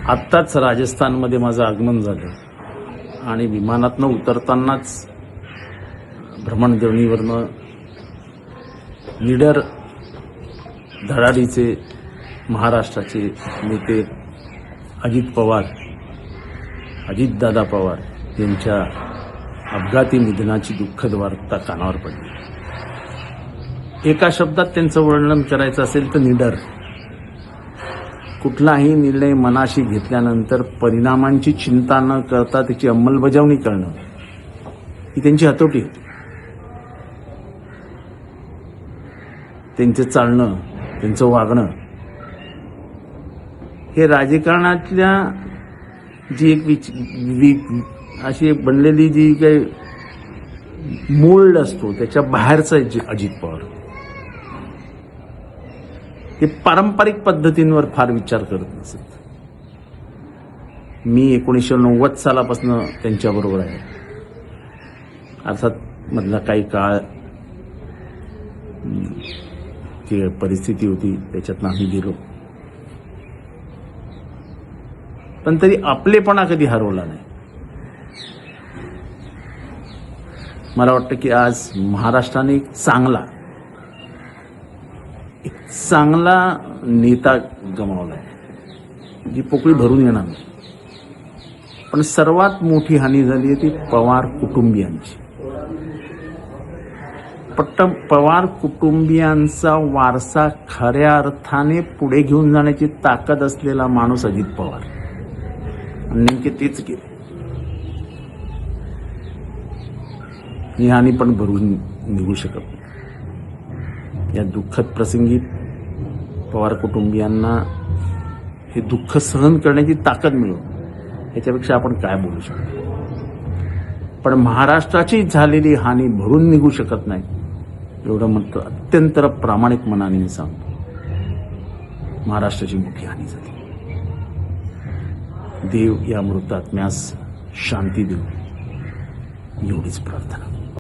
आत्ताच राजस्थानमध्ये माझं आगमन झालं आणि विमानातनं उतरतानाच भ्रमणध्वनीवरनं निडर धडाडीचे महाराष्ट्राचे नेते अजितदादा पवार यांच्या अपघाती निधनाची दुःखद वार्ता कानावर पडली। एका शब्दात त्यांचं वर्णन करायचं असेल तर निडर। कुठलाही निर्णय मनाशी घेतल्यानंतर परिणामांची चिंता न करता त्याची अंमलबजावणी करणं ही त्यांची हतोटी होती। त्यांचं चालणं, त्यांचं वागणं हे राजकारणातल्या जी एक अशी बनलेली जी काही मोल्ड असतो त्याच्या बाहेरचा अजित पवार हे पारंपरिक पद्धतींवर फार विचार करत नसत। मी 1990 सालापासून त्यांच्याबरोबर आहे। अर्थात मधला काही काळ जी परिस्थिती होती त्याच्यात आम्ही गेलो, पण तरी आपलेपणा कधी हरवला नाही। मला वाटतं की आज महाराष्ट्राने एक चांगला नेता गमावलाय जी पोकळी भरून येणार नाही। पण सर्वात मोठी हानी झाली आहे ती पवार कुटुंबियांची। पवार कुटुंबियांचा वारसा खऱ्या अर्थाने पुढे घेऊन जाण्याची ताकद असलेला माणूस अजित पवार, नेमके तेच केले। ही हानी पण भरून निघू शकत नाही। या दुःखद प्रसंगी पवार कुटुंबियांना हे दुःख सहन करण्याची ताकद मिळो याच्यापेक्षा आपण काय बोलू शकतो। पण महाराष्ट्राची झालेली हानी भरून निघू शकत नाही एवढं म्हणतो अत्यंत प्रामाणिक मनाने मी सांगतो। महाराष्ट्राची मोठी हानी झाली। देव या मृतात्म्यास शांती देऊ एवढीच प्रार्थना।